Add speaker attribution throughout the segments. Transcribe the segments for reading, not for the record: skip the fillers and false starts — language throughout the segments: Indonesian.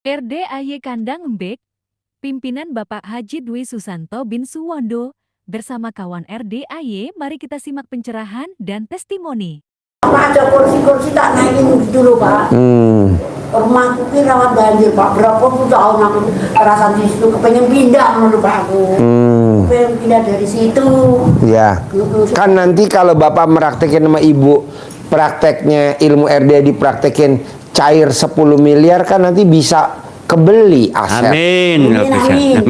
Speaker 1: RDAY Kandang Embek, pimpinan Bapak Haji Dwi Susanto bin Suwondo, bersama kawan RDAY, mari kita simak pencerahan dan testimoni.
Speaker 2: Apa ada kursi-kursi tak naikin dulu Pak. Rumahku ini rawat banjir Pak, berapa pun tahun aku kerasan di situ, kepengen pindah menurut Pak aku. Kepengen pindah dari situ.
Speaker 3: Ya, kan nanti kalau Bapak meraktekin sama Ibu, prakteknya ilmu RDA dipraktekin cair 10 miliar kan nanti bisa kebeli aset.
Speaker 4: Amin.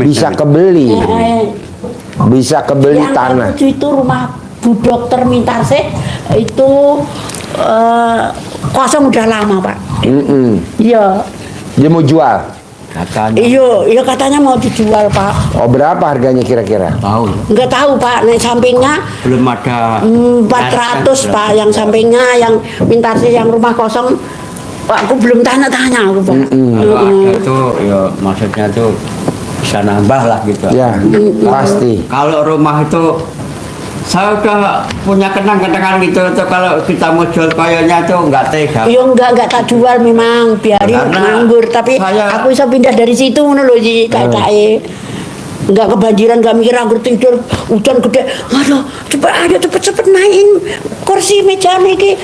Speaker 3: Bisa kebeli. Bisa kebeli
Speaker 2: Yang
Speaker 3: tanah.
Speaker 2: itu rumah Bu Dokter Mintarse itu kosong udah lama Pak. Iya.
Speaker 3: Dia mau jual.
Speaker 4: Katanya.
Speaker 2: Iya katanya mau dijual Pak.
Speaker 3: Oh, berapa harganya kira-kira?
Speaker 4: Tahu.
Speaker 2: Enggak tahu Pak, nah sampingnya
Speaker 4: Belum ada
Speaker 2: 400 Pak, yang sampingnya yang Mintarse yang rumah kosong Pak, aku belum tanya-tanya aku Pak.
Speaker 4: Kalau ada tuh, ya maksudnya tuh bisa nambah lah gitu.
Speaker 3: Ya, pasti.
Speaker 4: Kalau rumah itu saya udah punya kenang-kenangan gitu tuh, kalau kita mau jual kayaknya tuh nggak tega.
Speaker 2: Iya enggak tak jual memang, biarin
Speaker 4: Karena
Speaker 2: nganggur, tapi
Speaker 4: saya-
Speaker 2: aku bisa pindah dari situ ngono lho Ji, kayak enggak kebanjiran, enggak mikir anggur tidur hujan gede. Aduh, cepet naikin kursi meja niki.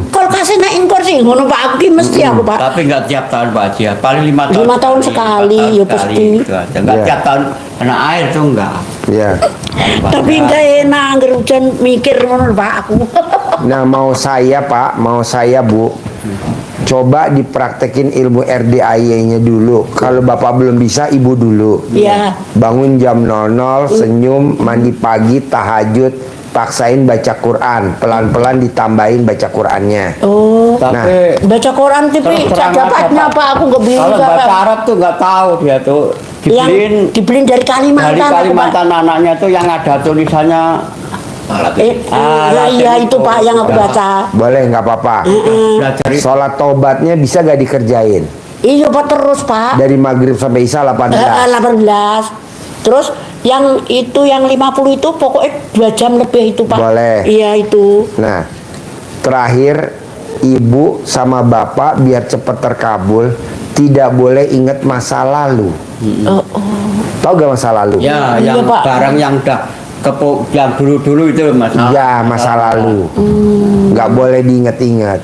Speaker 2: Kulkasnya naikin kursi ngono Pak, aku ki mesti aku Pak.
Speaker 4: Tapi nggak tiap tahun Pak Haji, paling 5 tahun.
Speaker 2: 5 tahun sekali, ya
Speaker 4: sekali,
Speaker 2: pasti.
Speaker 4: gitu aja. Nggak
Speaker 3: Ya.
Speaker 4: tiap tahun kena air tuh enggak.
Speaker 3: Ya.
Speaker 2: Tapi enggak enak anggur hujan mikir ngono Pak aku.
Speaker 3: Nah, mau saya Pak, mau saya Bu, coba dipraktekin ilmu RDAY-nya dulu. Kalau Bapak belum bisa, Ibu dulu.
Speaker 2: Iya.
Speaker 3: Bangun jam 00, senyum, mandi pagi, tahajud, paksain baca Quran. Pelan-pelan ditambahin baca Qurannya.
Speaker 2: Oh.
Speaker 4: Tapi
Speaker 2: Baca Quran tapi
Speaker 4: terus terang
Speaker 2: dapatnya
Speaker 4: aja,
Speaker 2: Pak aku nggak bisa.
Speaker 4: kalau bahasa Arab tuh nggak tahu dia tuh.
Speaker 2: Dibeliin dari Kalimantan.
Speaker 4: Dari
Speaker 2: aku, Pak.
Speaker 4: Kalimantan anaknya tuh yang ada tulisannya.
Speaker 2: Iya itu Pak yang aku baca.
Speaker 3: Boleh, nggak apa-apa.
Speaker 4: Belajar itu.
Speaker 3: Sholat tobatnya bisa gak dikerjain?
Speaker 2: Iya Pak terus Pak.
Speaker 3: Dari maghrib sampai isya 18.
Speaker 2: 18. Terus yang itu yang 50 itu pokoknya 2 jam lebih itu Pak.
Speaker 3: Boleh.
Speaker 2: Iya itu.
Speaker 3: Nah, terakhir Ibu sama Bapak biar cepat terkabul, tidak boleh ingat masa lalu.
Speaker 2: Oh.
Speaker 3: Tahu gak masa lalu?
Speaker 4: Ya,
Speaker 2: Iya,
Speaker 4: yang
Speaker 2: Pak.
Speaker 4: barang yang udah yang dulu-dulu itu Mas.
Speaker 3: Ya, masa lalu. Nggak boleh diingat-ingat.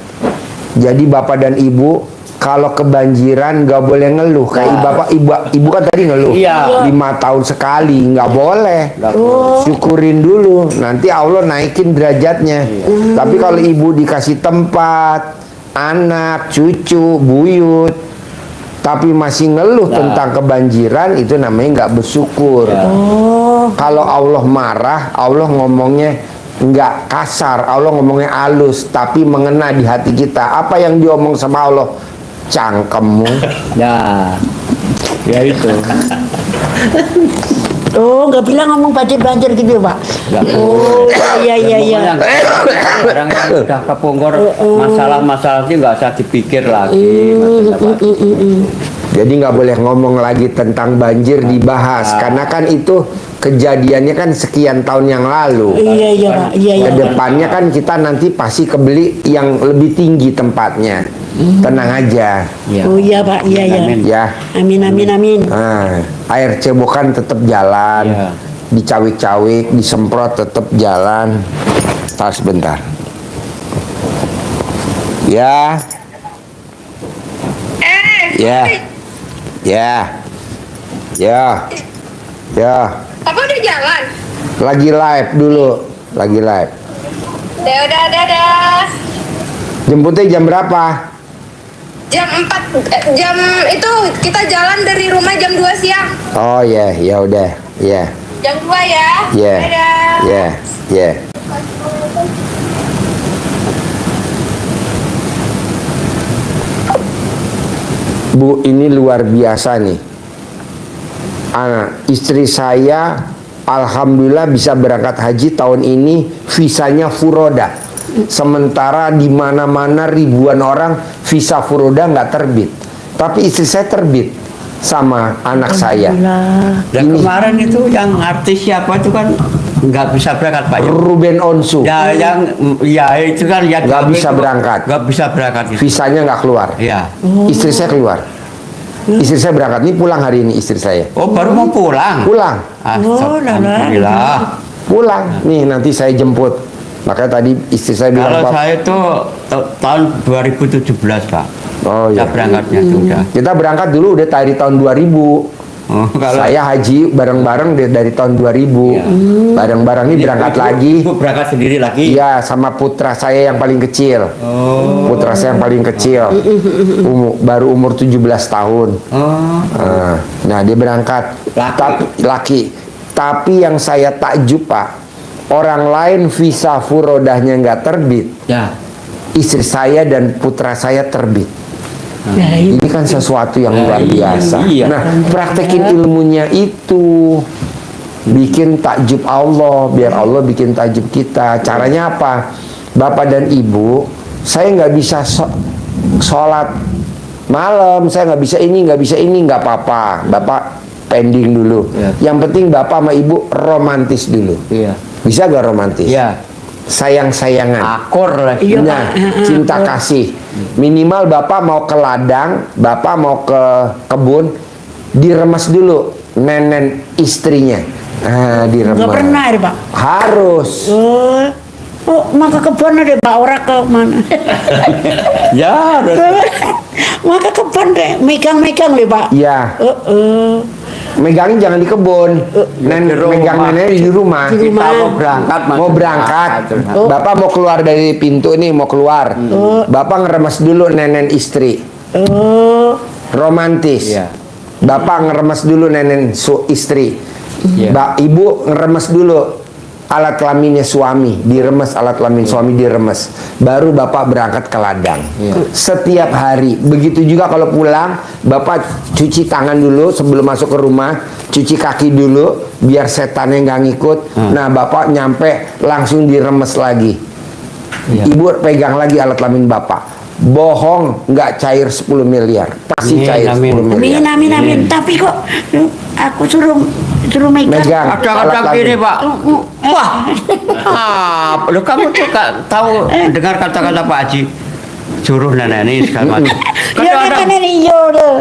Speaker 3: Jadi Bapak dan Ibu kalau kebanjiran nggak boleh ngeluh. Kayak ibu kan tadi ngeluh.
Speaker 4: Iya.
Speaker 3: 5 tahun sekali, nggak boleh.
Speaker 4: Nggak boleh.
Speaker 3: Syukurin dulu. Nanti Allah naikin derajatnya. Tapi kalau ibu dikasih tempat, anak, cucu, buyut, tapi masih ngeluh tentang kebanjiran, itu namanya nggak bersyukur. Kalau Allah marah, Allah ngomongnya nggak kasar, Allah ngomongnya halus, tapi mengena di hati kita. Apa yang diomong sama Allah? Cangkemmu.
Speaker 4: Ya. Ya itu.
Speaker 2: Oh nggak bilang ngomong banjir gitu Pak.
Speaker 4: Nggak
Speaker 2: Oh iya.
Speaker 4: Pokoknya barang yang udah kepungkur, masalah-masalah itu nggak usah dipikir lagi. Masalah Pak.
Speaker 3: Jadi nggak boleh ngomong lagi tentang banjir dibahas, karena kan itu kejadiannya kan sekian tahun yang lalu.
Speaker 2: Iya Pak. Iya.
Speaker 3: Kedepannya kan kita nanti pasti kebeli yang lebih tinggi tempatnya. Tenang aja,
Speaker 4: Ya.
Speaker 2: Oh iya Pak. Iya.
Speaker 4: Amin.
Speaker 3: ya.
Speaker 2: Amin.
Speaker 3: Nah, air cebokan tetap jalan,
Speaker 4: Iya.
Speaker 3: dicawik-cawik, disemprot tetap jalan. Tar sebentar. Ya. Ya.
Speaker 5: Apa udah jalan?
Speaker 3: Lagi live dulu, lagi live.
Speaker 5: Dadah.
Speaker 3: Jemputnya jam berapa?
Speaker 5: Jam 4, jam itu kita jalan dari rumah jam 2 siang.
Speaker 3: Oh ya, ya udah, ya,
Speaker 5: Jam 2 ya.
Speaker 3: ya,
Speaker 5: Dadah.
Speaker 3: ya. Bu, ini luar biasa nih. Istri saya alhamdulillah bisa berangkat haji tahun ini, visanya furoda. Sementara di mana-mana ribuan orang visa furoda nggak terbit. Tapi istri saya terbit sama anak saya.
Speaker 4: Dan kemarin itu yang artis siapa itu kan nggak bisa berangkat Pak.
Speaker 3: Ruben Onsu.
Speaker 4: Ya yang ya itu kan yang
Speaker 3: Nggak bisa berangkat.
Speaker 4: Nggak bisa berangkat itu.
Speaker 3: Visanya nggak keluar.
Speaker 4: Ya.
Speaker 3: Istri saya keluar. Istri saya berangkat nih, pulang hari ini istri saya.
Speaker 4: Oh, baru mau pulang.
Speaker 3: Pulang.
Speaker 4: Alhamdulillah.
Speaker 3: Pulang. Nih nanti saya jemput. Makanya tadi istri saya bilang,
Speaker 4: Kalau
Speaker 3: Pak,
Speaker 4: saya itu tahun 2017, Pak.
Speaker 3: oh
Speaker 4: Kita
Speaker 3: iya.
Speaker 4: berangkatnya sudah.
Speaker 3: Kita berangkat dulu udah dari tahun 2000.
Speaker 4: Oh, kalau
Speaker 3: Saya haji bareng-bareng dari tahun 2000. Bareng-bareng nih berangkat lagi.
Speaker 4: Ibu berangkat sendiri lagi.
Speaker 3: Iya, sama putra saya yang paling kecil.
Speaker 4: Oh.
Speaker 3: Putra saya yang paling kecil. Baru umur 17 tahun.
Speaker 4: Oh.
Speaker 3: Nah, dia berangkat.
Speaker 4: Laki.
Speaker 3: Laki. Tapi yang saya takjub, Pak, orang lain visa furodahnya nggak terbit.
Speaker 4: Ya.
Speaker 3: Istri saya dan putra saya terbit.
Speaker 2: Ya,
Speaker 3: Ini kan sesuatu yang luar biasa.
Speaker 4: Iya.
Speaker 3: Nah, praktekin ilmunya itu, bikin takjub Allah, biar Allah bikin takjub kita. Caranya apa? Bapak dan Ibu, saya nggak bisa sholat malam, saya nggak bisa ini, nggak apa-apa. Bapak pending dulu.
Speaker 4: Iya.
Speaker 3: Yang penting Bapak sama Ibu romantis dulu.
Speaker 4: Iya.
Speaker 3: Bisa gak romantis?
Speaker 4: Iya.
Speaker 3: Sayang-sayangan.
Speaker 4: Akor lah.
Speaker 2: Iya,
Speaker 3: Nah,
Speaker 2: Pak.
Speaker 3: cinta kasih. Minimal Bapak mau ke ladang, Bapak mau ke kebun, diremes dulu nenen istrinya. Nah, diremes.
Speaker 2: Nggak pernah ya, Pak.
Speaker 3: Harus.
Speaker 2: Oh, maka kebun deh, Pak. Orang ke mana?
Speaker 4: Ya, harus.
Speaker 2: Maka kebun deh, megang-megang deh, Pak.
Speaker 3: Iya. Megangin jangan di kebun. Megang neneknya di rumah.
Speaker 2: Di
Speaker 4: Kita
Speaker 2: rumah.
Speaker 4: mau berangkat, Mas.
Speaker 3: Mau berangkat,
Speaker 2: Oh.
Speaker 3: Bapak mau keluar dari pintu ini, mau keluar. Bapak ngeremes dulu nenen istri.
Speaker 2: Oh,
Speaker 3: Romantis.
Speaker 4: Iya.
Speaker 3: Bapak ngeremes dulu nenen istri.
Speaker 4: Iya.
Speaker 3: Ibu ngeremes dulu alat kelaminnya suami, diremes alat kelamin suami diremes. Baru Bapak berangkat ke ladang.
Speaker 4: Iya.
Speaker 3: Setiap hari. Begitu juga kalau pulang, Bapak cuci tangan dulu sebelum masuk ke rumah, cuci kaki dulu biar setannya nggak ngikut. Nah, Bapak nyampe langsung diremes lagi.
Speaker 4: Iya.
Speaker 3: Ibu pegang lagi alat kelamin Bapak. Bohong nggak cair 10 miliar. Pasti
Speaker 4: Amin,
Speaker 3: cair
Speaker 4: amin.
Speaker 3: 10 miliar.
Speaker 2: amin. Tapi kok aku suruh megang.
Speaker 3: Megang.
Speaker 4: Ada
Speaker 3: alat
Speaker 4: kata gini,
Speaker 3: kelamin.
Speaker 4: Pak. Wah. Lo kamu tuh tahu dengar kata-kata Pak Haji? Suruh nenek ini segala macam.
Speaker 2: Ya,
Speaker 4: Kadang-kadang
Speaker 2: kan ini iya deh.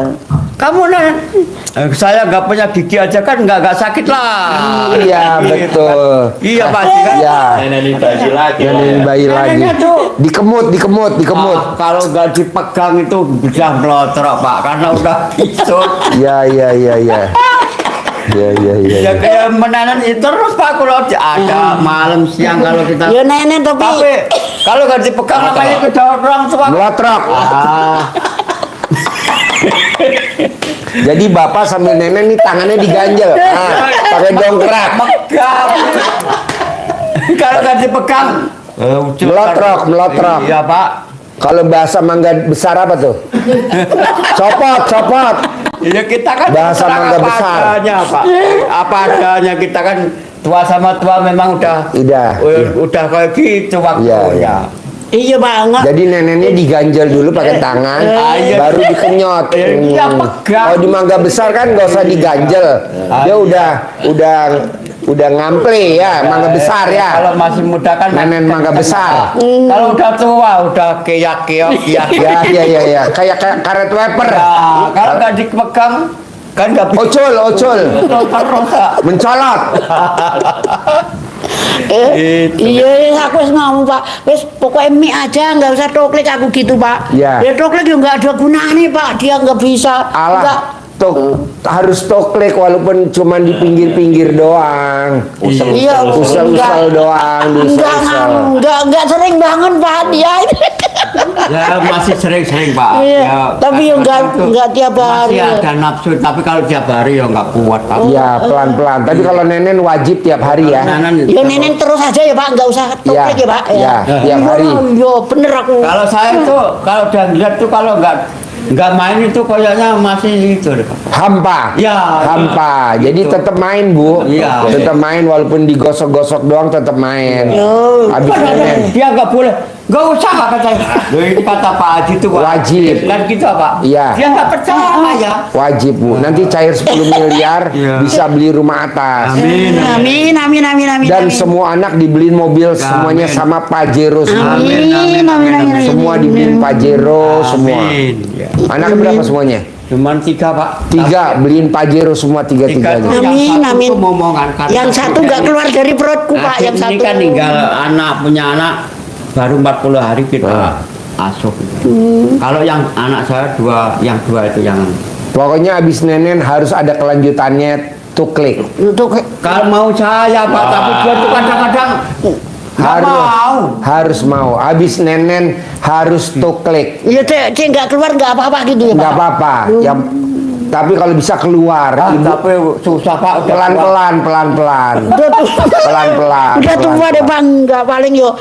Speaker 4: kamu nenek, saya nggak punya gigi aja kan nggak sakit lah.
Speaker 3: Iya,
Speaker 4: Gitu
Speaker 3: betul.
Speaker 4: kan. Iya Pak Haji kan.
Speaker 3: Iya.
Speaker 6: Nenek bayi lagi.
Speaker 3: Janin bayi lagi.
Speaker 4: Neneknya tuh
Speaker 3: Dikemut.
Speaker 4: Ah, kalau nggak dipegang itu bisa melotrok Pak, karena udah isut.
Speaker 3: Ya.
Speaker 4: Ya kayak menanan itu terus Pak, kalau ada malam siang kalau kita.
Speaker 2: Ya nenek tapi
Speaker 4: Kalau nggak dipegang namanya kita orang tua.
Speaker 3: Melotrok.
Speaker 4: Ah,
Speaker 3: Jadi bapak sambil nenek nih tangannya diganjel. Nah, pakai dongkrak.
Speaker 4: megang. Kalau nggak dipegang,
Speaker 3: Melotrok.
Speaker 4: Iya Pak.
Speaker 3: Kalau bahasa mangga besar apa tuh? Copot.
Speaker 4: Ya kita kan
Speaker 3: Bahasa
Speaker 4: terserah
Speaker 3: mangga
Speaker 4: apa
Speaker 3: besar.
Speaker 4: adanya, Pak. Apa adanya kita kan tua sama tua memang udah kayak gitu waktunya.
Speaker 3: Iya.
Speaker 2: iya banget.
Speaker 3: Jadi neneknya diganjel dulu pakai tangan,
Speaker 4: iya.
Speaker 3: baru dikenyot.
Speaker 4: Iya, pegang.
Speaker 3: Kalau di mangga besar kan nggak usah diganjel. Dia udah ngample ya, mangga besar ya.
Speaker 4: Kalau masih muda kan
Speaker 3: Nenen mangga besar.
Speaker 4: Kalau udah tua udah keyak-keok ya.
Speaker 3: Ya. Kayak karet wiper.
Speaker 4: Nah, kalau nggak dipegang kan nggak bisa
Speaker 3: Ocol.
Speaker 4: terus.
Speaker 3: Mencolot.
Speaker 2: Iya, aku wis ngomong Pak, wis pokoknya mie aja, nggak usah coklat aku gitu Pak.
Speaker 3: Ya.
Speaker 2: Ya coklat juga nggak ada gunanya Pak, dia nggak bisa. Nggak.
Speaker 3: Harus toklek walaupun cuma di pinggir-pinggir doang.
Speaker 2: Iya,
Speaker 3: Usel-usel doang, diusel-usel.
Speaker 2: enggak sering bangun Pak dia.
Speaker 4: Ya masih sering-sering Pak.
Speaker 2: Iya,
Speaker 4: Ya,
Speaker 2: tapi enggak tiap hari.
Speaker 4: Masih ada nafsu, tapi kalau tiap hari ya nggak kuat Pak.
Speaker 3: Iya, pelan-pelan. Tapi kalau nenen wajib tiap hari ya.
Speaker 2: Ya nenek terus aja ya Pak, nggak usah coklat ya Pak.
Speaker 3: Iya, tiap hari.
Speaker 2: Iya, bener aku.
Speaker 4: Kalau saya tuh kalau udah lihat tuh kalau nggak main itu kayaknya masih itu deh Pak.
Speaker 3: Hampa.
Speaker 4: Ya,
Speaker 3: Hampa. Jadi
Speaker 4: gitu.
Speaker 3: tetap main, Bu.
Speaker 4: Iya.
Speaker 3: Tetap main walaupun digosok-gosok doang tetap main.
Speaker 2: Yo.
Speaker 3: Habis nenen.
Speaker 4: Dia nggak boleh, nggak usah katanya. Loh, ini kata Pak Haji tuh Pak.
Speaker 3: Wajib.
Speaker 4: Kan gitu Pak.
Speaker 3: Iya.
Speaker 4: Dia nggak percaya ya.
Speaker 3: Wajib, Bu. Nanti cair 10 miliar
Speaker 4: Iya.
Speaker 3: bisa beli rumah atas.
Speaker 2: Amin.
Speaker 3: Dan semua anak dibeliin mobil semuanya sama Pajero semua.
Speaker 2: Amin.
Speaker 3: Semua dibeliin Pajero semua.
Speaker 4: Amin. Ya.
Speaker 3: Anaknya berapa semuanya?
Speaker 4: Cuman 3 Pak.
Speaker 3: 3, beliin Pajero semua
Speaker 4: Tiga
Speaker 3: tiga-tiganya.
Speaker 4: tuh,
Speaker 2: Amin,
Speaker 4: yang satu
Speaker 2: amin.
Speaker 4: tuh momongan karena
Speaker 2: Yang satu nggak keluar dari perutku Pak, yang
Speaker 4: ini
Speaker 2: satu.
Speaker 4: kan tinggal punya anak baru 40 hari kita asuh. Kalau yang anak saya yang dua itu yang
Speaker 3: Pokoknya abis nenen harus ada kelanjutannya, tuklik.
Speaker 2: Untuk
Speaker 4: kalau mau saya Pak, tapi dia tuh kadang-kadang
Speaker 3: Harus mau. Abis nenen harus tuklik.
Speaker 2: ya cek nggak keluar nggak apa-apa gitu ya Pak.
Speaker 3: Nggak apa-apa. Yang tapi kalau bisa keluar, ibu
Speaker 4: tapi susah Pak, udah tua.
Speaker 3: pelan-pelan, pelan-pelan,
Speaker 2: Udah tua.
Speaker 3: pelan-pelan.
Speaker 2: Udah tua deh Pak, nggak paling yo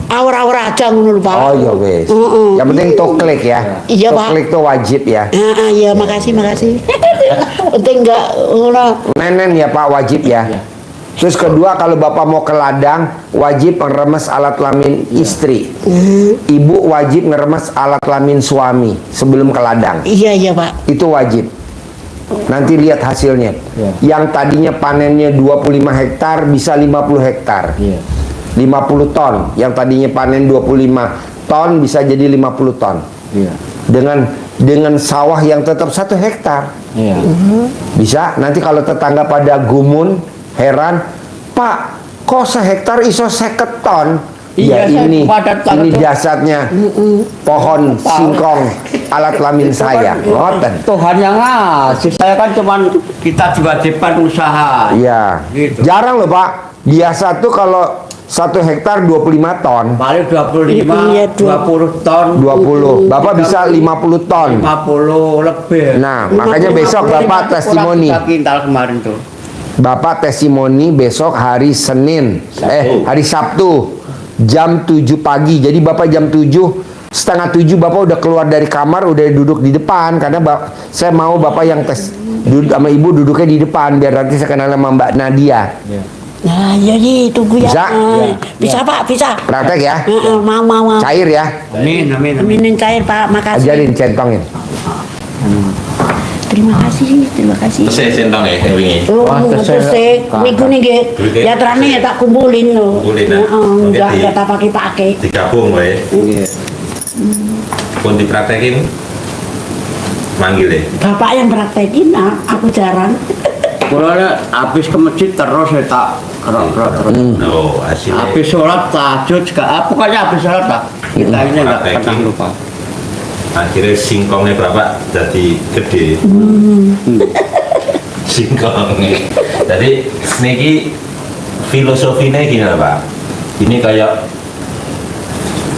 Speaker 2: awur-awur aja ngono lho, Pak.
Speaker 3: Oh iya wes. Yang penting tuklik ya.
Speaker 2: Iya, Pak.
Speaker 3: Tuklik tuh wajib ya.
Speaker 2: Iya, makasih. Penting nggak ngono.
Speaker 3: Nenen ya Pak, wajib ya. Terus kedua, kalau Bapak mau ke ladang, wajib ngeremes alat kelamin istri. Ibu wajib ngeremes alat kelamin suami sebelum ke ladang.
Speaker 2: Iya Pak.
Speaker 3: Itu wajib. Nanti lihat hasilnya. Yang tadinya panennya 25 hektar bisa 50 hektar. 50 ton. Yang tadinya panen 25 ton bisa jadi 50 ton. Dengan sawah yang tetap 1 hektar. Bisa. Nanti kalau tetangga pada gumun, heran, Pak, kok sehektar iso 50 ton?
Speaker 4: Iya,
Speaker 3: Ya ini
Speaker 4: saya
Speaker 3: jasadnya pohon singkong alat kelamin saya. Ngoten.
Speaker 4: Tuhan yang ngasih, saya kan cuman kita diwajibkan usaha.
Speaker 3: Iya.
Speaker 4: Gitu.
Speaker 3: Jarang loh Pak. Biasa tuh kalau 1 hektar 25 ton.
Speaker 4: Paling 25,
Speaker 2: Iya,
Speaker 4: 20 ton.
Speaker 3: 20. Bapak bisa 50 ton.
Speaker 4: 50 lebih.
Speaker 3: Nah, makanya besok Bapak testimoni.
Speaker 4: Kurang 3 kintal kemarin tuh.
Speaker 3: Bapak testimoni besok hari Senin. Hari Sabtu. Jam 7 pagi. Jadi Bapak jam 7, setengah 7 Bapak udah keluar dari kamar, udah duduk di depan. Karena saya mau Bapak yang tes duduk sama Ibu duduknya di depan biar nanti saya kenal sama Mbak Nadia.
Speaker 2: Nah, iya tunggu ya.
Speaker 3: Bisa?
Speaker 2: Bisa Pak, bisa.
Speaker 3: Praktek ya.
Speaker 2: Mau.
Speaker 3: Cair ya.
Speaker 4: Amin.
Speaker 2: Aminin cair Pak, makasih.
Speaker 3: Ajarin centongin.
Speaker 2: Terima kasih.
Speaker 6: Saya sentong ya wingi.
Speaker 2: Terus minggu nih
Speaker 6: Duitnya?
Speaker 2: ya terane ya tak kumpulin loh.
Speaker 6: Kumpulin, nah.
Speaker 2: Enggak
Speaker 6: Oke,
Speaker 2: tak pakai.
Speaker 6: Digabung wae. Pun dipraktekin manggil ya.
Speaker 2: Bapak yang praktekin, aku jarang.
Speaker 4: Kalau habis ke masjid terus saya tak kerok terus.
Speaker 6: Oh, hasilnya
Speaker 4: Habis sholat tahajud pokoknya habis sholat Pak. Kita ini nggak
Speaker 6: Praktekin.
Speaker 4: pernah lupa.
Speaker 6: akhirnya singkongnya Bapak jadi gede. Singkongnya. Jadi niki filosofinya gini lah Pak. Ini kayak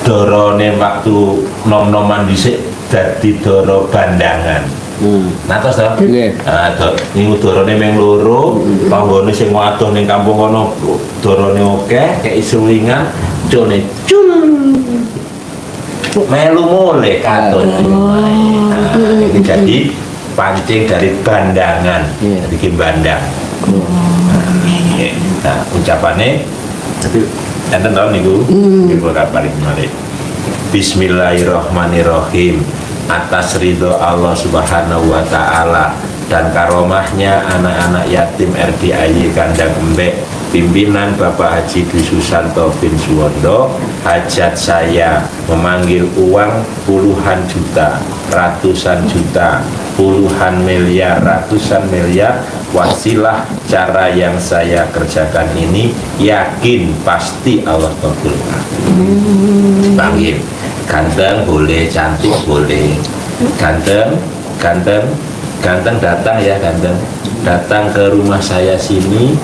Speaker 6: dorone waktu nom-noman dhisik dadi doro bandangan. Nah terus toh,
Speaker 4: Nggih.
Speaker 6: niku dorone meng loro, panggone sing wadon ning kampung kono dorone akeh, kei sulingan, jone cul. Melu mulai katon. Nah, ini jadi pancing dari bandangan, bikin bandang. Nah, ucapannya tapi enten tahun niku niku paling menarik. Bismillahirrahmanirrahim. Atas ridho Allah Subhanahu wa Ta'ala dan karomahnya anak-anak yatim RDAY Kandang Embek, pimpinan Bapak Haji Dwi Susanto bin Suwondo, hajat saya memanggil uang puluhan juta, ratusan juta, puluhan miliar, ratusan miliar. Wasilah cara yang saya kerjakan ini, yakin pasti Allah kabulkan. Panggil ganteng boleh, cantik boleh, ganteng datang ya, ganteng datang ke rumah saya sini,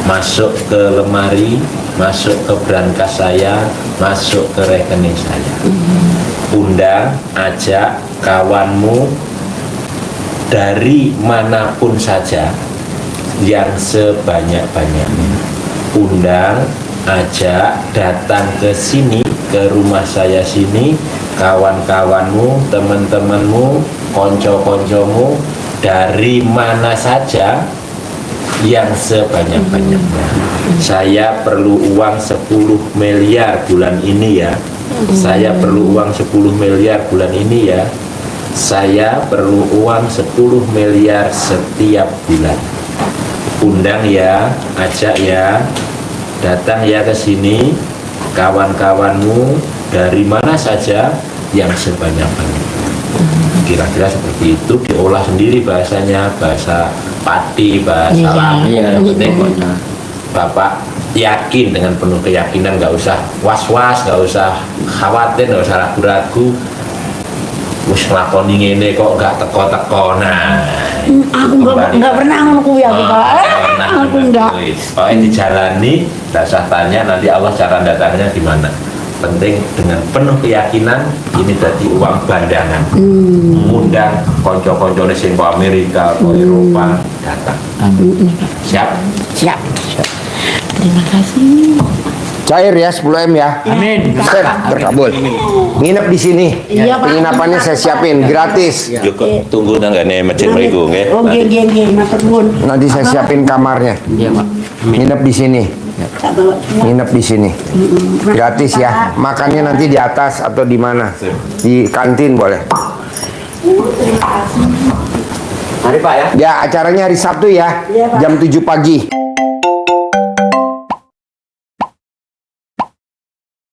Speaker 6: masuk ke lemari, masuk ke brankas saya, masuk ke rekening saya, undang, ajak kawanmu dari manapun saja yang sebanyak-banyaknya, undang, ajak, datang ke sini, ke rumah saya sini, kawan-kawanmu, teman-temanmu, konco-koncomu, dari mana saja yang sebanyak-banyaknya. Saya perlu uang 10 miliar bulan ini ya. Saya perlu uang 10 miliar bulan ini ya. Saya perlu uang 10 miliar setiap bulan. Undang ya, ajak ya, datang ya ke sini, kawan-kawanmu dari mana saja yang sebanyak-banyaknya. kira-kira seperti itu, diolah sendiri bahasanya, bahasa pati, bahasa
Speaker 2: Iya.
Speaker 6: Lampung.
Speaker 4: Iya,
Speaker 6: Yang penting
Speaker 4: pokoknya.
Speaker 6: Bapak yakin dengan penuh keyakinan, nggak usah was-was, nggak usah khawatir, nggak usah ragu-ragu. Wis nglakoni ngene kok nggak teko-teko. Nah,
Speaker 2: Aku nggak pernah ngono kuwi aku, Pak. Aku nggak.
Speaker 6: Pokoknya dijalani, nggak usah tanya nanti Allah cara datangnya gimana. Penting dengan penuh keyakinan ini jadi uang bandangan. Undang konco-koncone sing ke Amerika, ke Eropa datang. Siap?
Speaker 2: Siap. Terima kasih.
Speaker 3: Cair ya 10M ya.
Speaker 4: Amin.
Speaker 3: Ustaz, terkabul. Nginep di sini.
Speaker 2: Iya, Pak.
Speaker 3: Penginapannya saya siapin gratis.
Speaker 6: Cukup tunggu nanggane masjid mriku nggih.
Speaker 2: Oh, nggih, matur nuwun.
Speaker 3: Nanti saya siapin kamarnya.
Speaker 4: Iya, Pak. Amin.
Speaker 3: Nginep di sini.
Speaker 2: Tak bawa semua.
Speaker 3: Nginep di sini. Gratis ya. Makannya nanti di atas atau di mana? Di kantin boleh.
Speaker 4: Mari Pak ya.
Speaker 3: Ya, acaranya hari Sabtu ya.
Speaker 2: Iya, Pak.
Speaker 3: Jam 7 pagi.